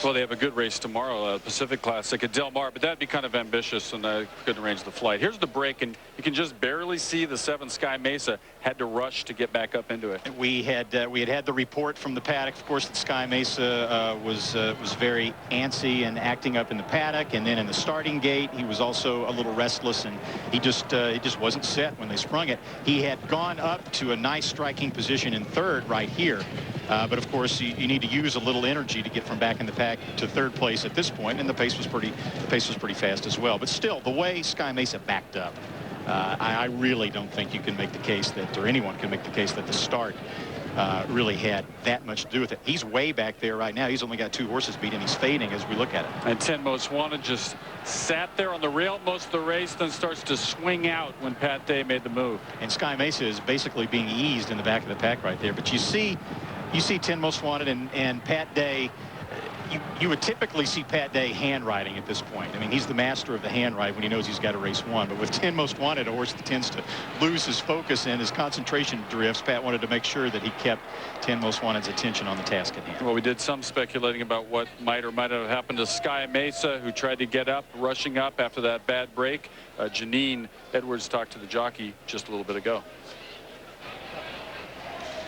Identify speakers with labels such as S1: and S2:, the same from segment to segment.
S1: Well, they have a good race tomorrow, Pacific Classic at Del Mar, but that'd be kind of ambitious, and I couldn't arrange the flight. Here's the break, and you can just barely see the 7 Sky Mesa had to rush to get back up into it.
S2: We had the report from the paddock, of course, that Sky Mesa was very antsy and acting up in the paddock, and then in the starting gate, he was also a little restless, and he just wasn't set when they sprung it. He had gone up to a nice striking position in third right here, but of course, you need to use a little energy to get from back in the pack to third place at this point, and the pace was pretty fast as well. But still, the way Sky Mesa backed up, I really don't think you can make the case that, or anyone can make the case that the start really had that much to do with it. He's way back there right now. He's only got 2 horses beat, and he's fading as we look at it.
S1: And 10 Most Wanted just sat there on the rail most of the race, then starts to swing out when Pat Day made the move.
S2: And Sky Mesa is basically being eased in the back of the pack right there. But you see 10 Most Wanted and Pat Day. You would typically see Pat Day handwriting at this point. I mean, he's the master of the handwrite when he knows he's got a race won. But with 10 Most Wanted, a horse that tends to lose his focus and his concentration drifts, Pat wanted to make sure that he kept 10 Most Wanted's attention on the task at hand.
S1: Well, we did some speculating about what might or might not have happened to Sky Mesa, who tried to get up, rushing up after that bad break. Janine Edwards talked to the jockey just a little bit ago.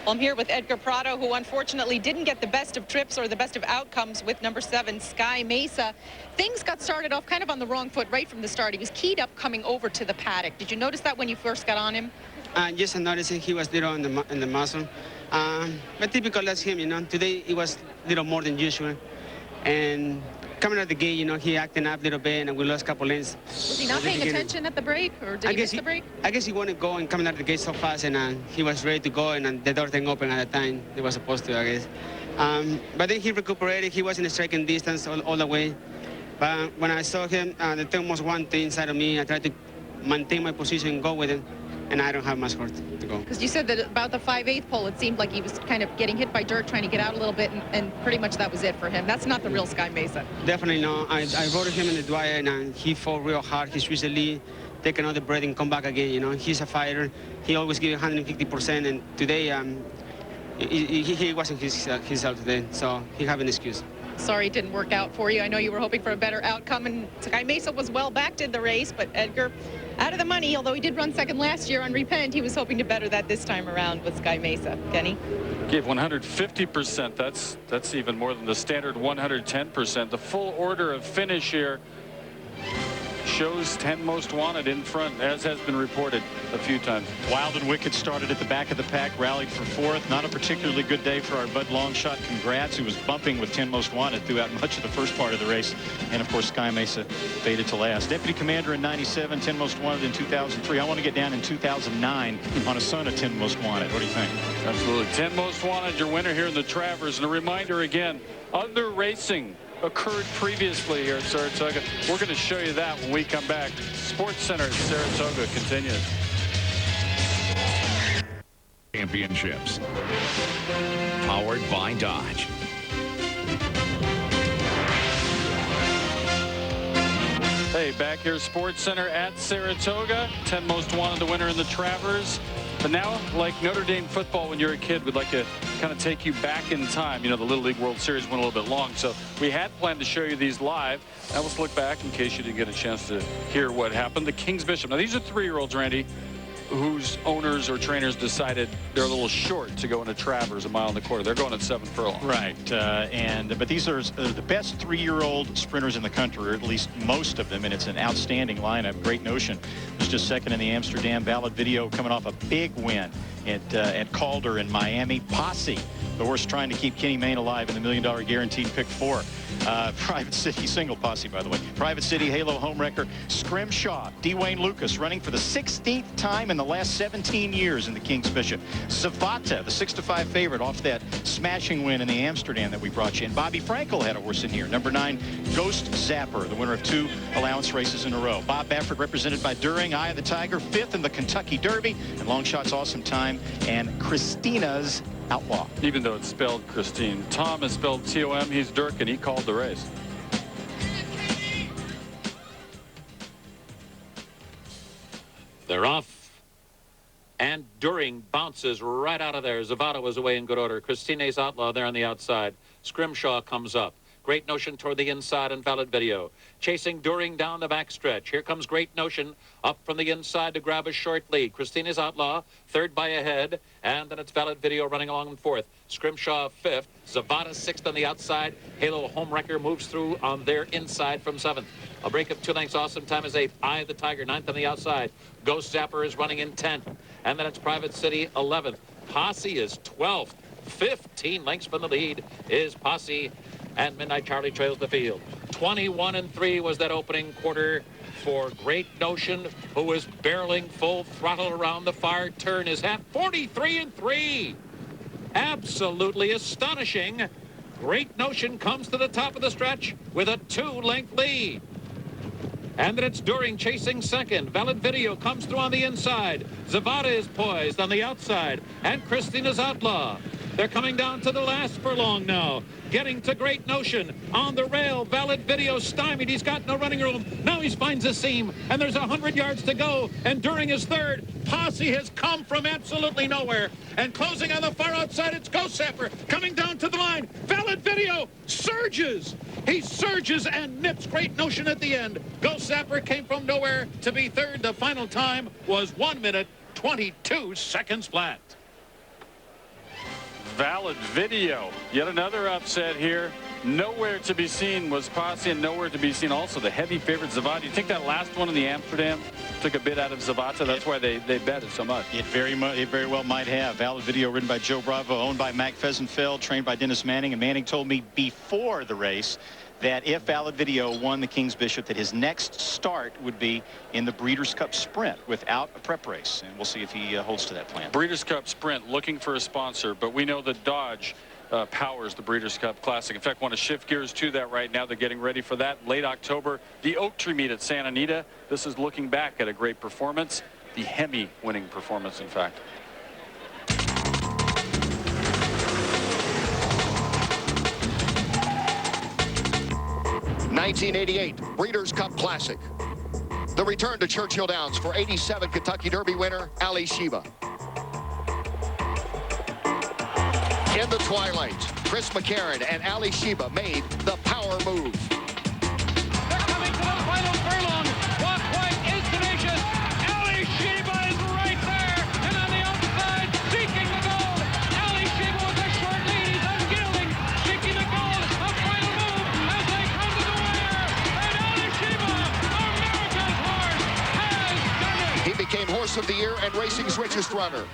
S3: I'm here with Edgar Prado, who unfortunately didn't get the best of trips or the best of outcomes with number 7, Sky Mesa. Things got started off kind of on the wrong foot right from the start. He was keyed up coming over to the paddock. Did you notice that when you first got on him?
S4: Yes, I noticed he was little in the muscle. But typical, that's him, you know. Today it was a little more than usual. And coming out the gate, you know, he acting up a little bit, and we lost a couple lanes.
S3: Was he not paying attention at the break, or did he miss the break?
S4: I guess he wanted to go and coming out the gate so fast, and he was ready to go, and the door didn't open at the time they were supposed to, I guess. But then he recuperated. He was in striking distance all the way. But when I saw him, the thing was one thing inside of me. I tried to maintain my position and go with it, and I don't have much horse to go.
S3: Because you said that about the 5/8 pole, it seemed like he was kind of getting hit by dirt, trying to get out a little bit, and pretty much that was it for him. That's not the real Sky Mesa.
S4: Definitely no. I rode him in the Dwyer, and he fought real hard. He's recently take another breath and come back again. You know, he's a fighter. He always gives 150%, and today he wasn't himself today, so he have an excuse.
S3: Sorry it didn't work out for you. I know you were hoping for a better outcome, and Sky Mesa was well backed in the race, but Edgar out of the money, although he did run second last year on Repent. He was hoping to better that this time around with Sky Mesa. Kenny?
S1: Gave 150%. That's even more than the standard 110%. The full order of finish here shows 10 Most Wanted in front, as has been reported a few times.
S2: Wild and Wicked started at the back of the pack, rallied for 4th. Not a particularly good day for our Bud Longshot. Congrats, who was bumping with 10 Most Wanted throughout much of the first part of the race. And of course, Sky Mesa faded to last. Deputy Commander in 97, 10 Most Wanted in 2003. I want to get down in 2009 on a son of 10 Most Wanted. What do you think?
S1: Absolutely. 10 Most Wanted, your winner here in the Travers. And a reminder again, other racing occurred previously here at Saratoga. We're going to show you that when we come back. Sports Center at Saratoga continues.
S5: Championships. Powered by Dodge.
S1: Hey, back here, Sports Center at Saratoga. 10 Most Wanted, the winner in the Travers. But now, like Notre Dame football when you're a kid, we'd like to kind of take you back in time. You know, the Little League World Series went a little bit long, so we had planned to show you these live. Now let's look back in case you didn't get a chance to hear what happened. The King's Bishop. Now, these are 3-year-olds, Randy, whose owners or trainers decided they're a little short to go into Travers, 1.25 miles. They're going at 7 furlong.
S2: Right, but these are the best 3-year-old sprinters in the country, or at least most of them, and it's an outstanding lineup. Great Notion was just second in the Amsterdam Ballot Video, coming off a big win at Calder in Miami. Posse, the horse trying to keep Kenny Mayne alive in the $1 Million Guaranteed Pick 4. Private City, single posse, by the way. Private City, Halo Homewrecker, Scrimshaw, Dwayne Lucas, running for the 16th time in the last 17 years in the King's Bishop. Zavata, the 6-5 favorite off that smashing win in the Amsterdam that we brought you in. Bobby Frankel had a horse in here. Number 9, Ghost Zapper, the winner of 2 allowance races in a row. Bob Baffert, represented by During, Eye of the Tiger, 5th in the Kentucky Derby, and Longshot's Awesome Time, and Christina's Outlaw.
S1: Even though it's spelled Christine. Tom is spelled T-O-M. He's Dirk, and he called the race.
S6: They're off. And During bounces right out of there. Zavata was away in good order. Christina's Outlaw there on the outside. Scrimshaw comes up. Great Notion toward the inside and Valid Video. Chasing During down the backstretch. Here comes Great Notion up from the inside to grab a short lead. Christina's Outlaw, third by a head. And then it's Valid Video running along in fourth. Scrimshaw fifth. Zavada sixth on the outside. Halo Homewrecker moves through on their inside from seventh. A break of 2 lengths. Awesome Time is eighth. Eye of the Tiger ninth on the outside. Ghost Zapper is running in 10th. And then it's Private City 11th. Posse is 12th. 15 lengths from the lead is Posse, and Midnight Charlie trails the field. 21-3 was that opening quarter for Great Notion, who was barreling full throttle around the far turn. His half 43-3. Absolutely astonishing. Great Notion comes to the top of the stretch with a 2-length lead. And then it's During chasing second. Valid Video comes through on the inside. Zavada is poised on the outside. And Christina's Outlaw. They're coming down to the last furlong now. Getting to Great Notion. On the rail, Valid Video stymied. He's got no running room. Now he finds a seam. And there's 100 yards to go. And During is third. Posse has come from absolutely nowhere. And closing on the far outside, it's Ghost Zapper coming down to the line. Valid Video surges. He surges and nips Great Notion at the end. Ghost Zapper came from nowhere to be third. The final time was 1 minute, 22 seconds flat.
S1: Valid Video. Yet another upset here. Nowhere to be seen was Posse, and nowhere to be seen also the heavy favorite Zavada. You think that last one in the Amsterdam took a bit out of Zavada? That's why they bet it so much.
S2: It very well might have. Valid Video ridden by Joe Bravo, owned by Mac Fesenfeld, trained by Dennis Manning. And Manning told me before the race that if Valid Video won the King's Bishop, that his next start would be in the Breeders' Cup Sprint without a prep race. And we'll see if he holds to that plan.
S1: Breeders' Cup Sprint looking for a sponsor, but we know that Dodge powers the Breeders' Cup Classic. In fact, want to shift gears to that right now. They're getting ready for that. Late October, the Oak Tree meet at Santa Anita. This is looking back at a great performance. The Hemi winning performance, in fact.
S7: '88 Breeders' Cup Classic. The return to Churchill Downs for '87 Kentucky Derby winner Ali Sheba. In the twilight, Chris McCarron and Ali Sheba made the power move.
S8: They're coming to the final furlong. Walk White is tenacious. Ali Sheba is right there. And on the outside, seeking the gold. Ali Sheba with a short lead. He's unyielding. Seeking the gold. A final move as they come to the wire. And Ali Sheba, America's horse, has done it.
S7: He became Horse of the Year and Racing's richest runner.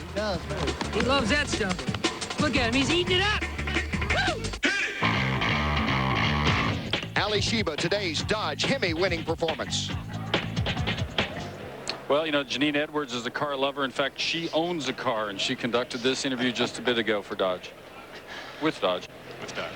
S9: He loves that stuff. Look at him, he's eating it up.
S7: Ali Sheba, today's Dodge Hemi winning performance.
S1: Well, you know, Janine Edwards is a car lover. In fact, she owns a car, and she conducted this interview just a bit ago for Dodge. With Dodge.
S2: With Dodge.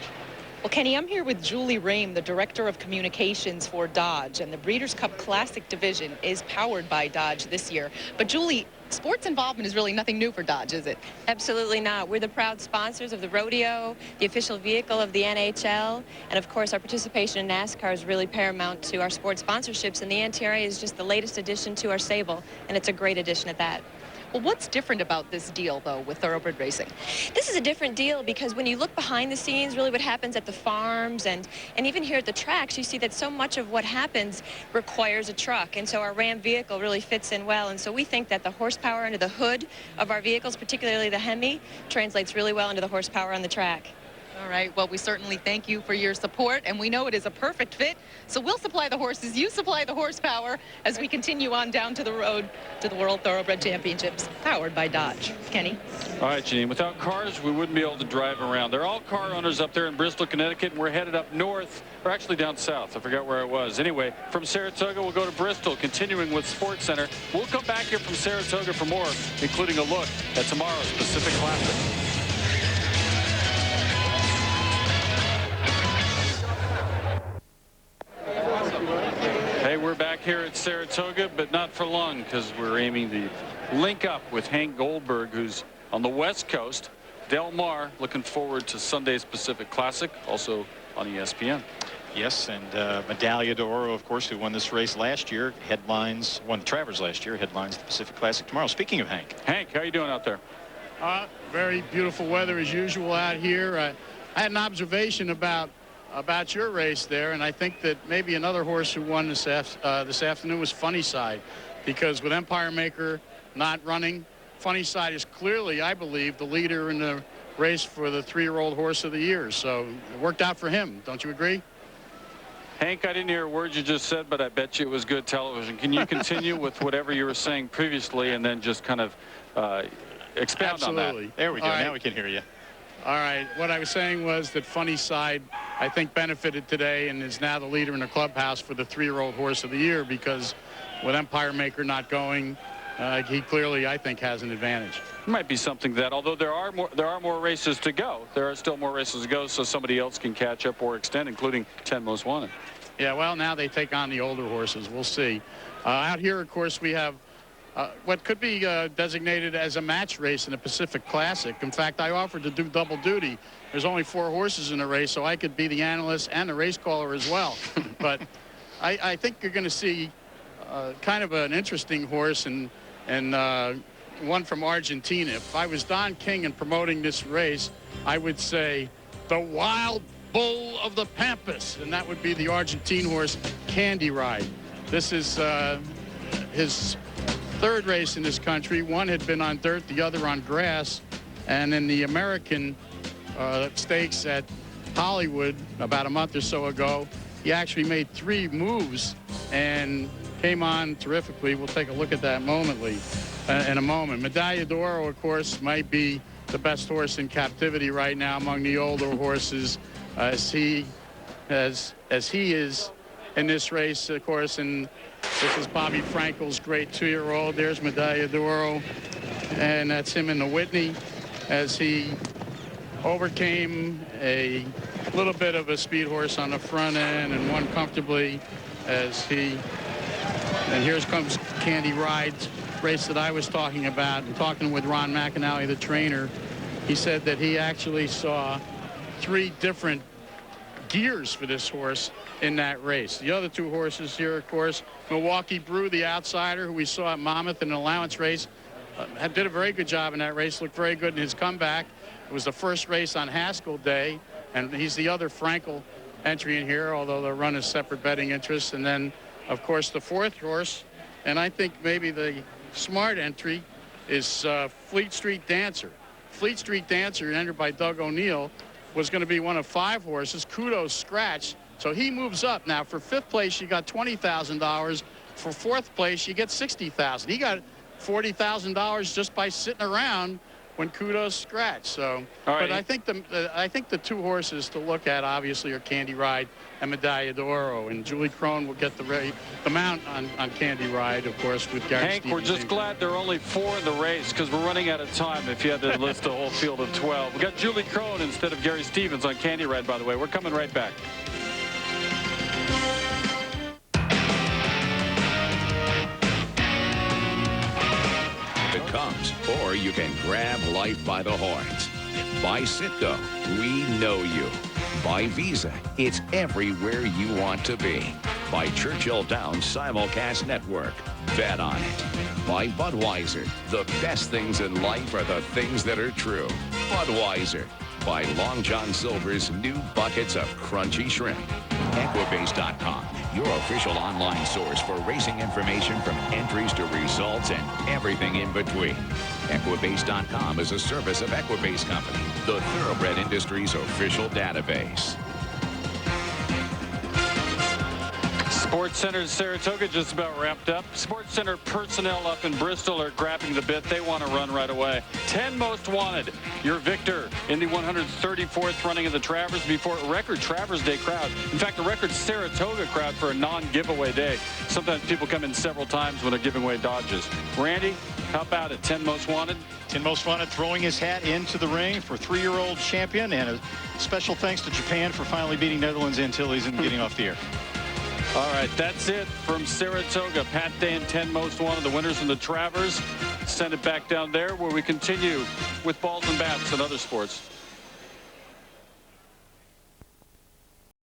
S3: Well, Kenny, I'm here with Julie Rame, the Director of Communications for Dodge, and the Breeders' Cup Classic division is powered by Dodge this year. But Julie, sports involvement is really nothing new for Dodge, is it?
S10: Absolutely not. We're the proud sponsors of the rodeo, the official vehicle of the NHL, and of course our participation in NASCAR is really paramount to our sports sponsorships, and the NTRA is just the latest addition to our stable, and it's a great addition at that.
S3: Well, what's different about this deal, though, with thoroughbred racing?
S10: This is a different deal because when you look behind the scenes, really what happens at the farms and even here at the tracks, you see that so much of what happens requires a truck. And so our Ram vehicle really fits in well. And so we think that the horsepower under the hood of our vehicles, particularly the Hemi, translates really well into the horsepower on the track.
S3: All right, well, we certainly thank you for your support, and we know it is a perfect fit. So we'll supply the horses, you supply the horsepower as we continue on down to the road to the World Thoroughbred Championships, powered by Dodge. Kenny?
S1: All right, Janine, without cars, we wouldn't be able to drive around. They're all car owners up there in Bristol, Connecticut, and we're headed up north, or actually down south. I forgot where I was. Anyway, from Saratoga, we'll go to Bristol, continuing with Sports Center. We'll come back here from Saratoga for more, including a look at tomorrow's Pacific Classic. Hey, we're back here at Saratoga, but not for long, because we're aiming to link up with Hank Goldberg, who's on the West Coast. Del Mar, looking forward to Sunday's Pacific Classic, also on ESPN.
S2: Yes, and Medaglia d'Oro, of course, who won this race last year, won the Travers last year, headlines the Pacific Classic tomorrow. Speaking of Hank.
S1: Hank, how you doing out there?
S11: Very beautiful weather as usual out here. I had an observation about about your race there, and I think that maybe another horse who won this afternoon was Funny Side, because with Empire Maker not running, Funny Side is clearly, I believe, the leader in the race for the 3-year-old horse of the year. So it worked out for him. Don't you agree?
S1: Hank, I didn't hear a word you just said, but I bet you it was good television. Can you continue with whatever you were saying previously and then just kind of expound on that?
S11: Absolutely.
S2: There we go.
S11: All right.
S2: Now we can hear you.
S11: All right. What I was saying was that Funny Side, I think, benefited today and is now the leader in the clubhouse for the 3-year-old horse of the year, because with Empire Maker not going, he clearly, I think, has an advantage.
S1: It might be something that, although there are more races to go, there are still more races to go, so somebody else can catch up or extend, including 10 Most Wanted.
S11: Yeah, well, now they take on the older horses. We'll see. Out here, of course, we have what could be designated as a match race in the Pacific Classic. In fact, I offered to do double duty. There's only 4 horses in the race, so I could be the analyst and the race caller as well. But I think you're going to see kind of an interesting horse and one from Argentina. If I was Don King and promoting this race, I would say the Wild Bull of the Pampas, and that would be the Argentine horse Candy Ride. This is his 3rd race in this country. One had been on dirt, the other on grass. And in the American stakes at Hollywood about a month or so ago, he actually made 3 moves and came on terrifically. We'll take a look at that in a moment. Medalla d'Oro, of course, might be the best horse in captivity right now among the older horses, as he is in this race, of course. And this is Bobby Frankel's great 2-year-old. There's Medalla d'Oro, and that's him in the Whitney, as he overcame a little bit of a speed horse on the front end and won comfortably and here comes Candy Ride's race that I was talking about, and talking with Ron McAnally, the trainer. He said that he actually saw 3 different gears for this horse in that race. The other 2 horses here, of course, Milwaukee Brew, the outsider, who we saw at Monmouth in an allowance race, did a very good job in that race, looked very good in his comeback. It was the first race on Haskell Day, and he's the other Frankel entry in here, although they'll run as separate betting interests. And then, of course, the 4th horse, and I think maybe the smart entry, is Fleet Street Dancer. Fleet Street Dancer, entered by Doug O'Neill, was going to be one of 5 horses. Kudos scratch. So he moves up. Now, for 5th place, you got $20,000. For 4th place, you get $60,000. He got $40,000 just by sitting around when Kudos scratch. So,
S1: right.
S11: But I think the 2 horses to look at, obviously, are Candy Ride and Medalla d'Oro. And Julie Crone will get the mount on Candy Ride, of course, with Gary
S1: Hank,
S11: Stevens.
S1: we're just glad there are only 4 in the race, because we're running out of time if you had to list a whole field of 12. We got Julie Crone instead of Gary Stevens on Candy Ride, by the way. We're coming right back.
S5: It comes, or you can grab life by the horns. By Citgo, we know you. By Visa, it's everywhere you want to be. By Churchill Downs Simulcast Network, bet on it. By Budweiser, the best things in life are the things that are true. Budweiser. By Long John Silver's new buckets of crunchy shrimp. Equibase.com, your official online source for racing information from entries to results and everything in between. Equibase.com is a service of Equibase Company, the thoroughbred industry's official database.
S1: Sports Center Saratoga just about wrapped up. Sports Center personnel up in Bristol are grabbing the bit. They want to run right away. 10 Most Wanted, your victor in the 134th running of the Travers before a record Travers Day crowd. In fact, a record Saratoga crowd for a non-giveaway day. Sometimes people come in several times when they're giving away Dodges. Randy, how about it? 10 Most Wanted?
S2: 10 Most Wanted throwing his hat into the ring for 3-year-old champion, and a special thanks to Japan for finally beating Netherlands Antilles and getting off the air.
S1: All right, that's it from Saratoga. Pat Day and 10 Most Wanted, the winners in the Travers. Send it back down there where we continue with balls and bats and other sports.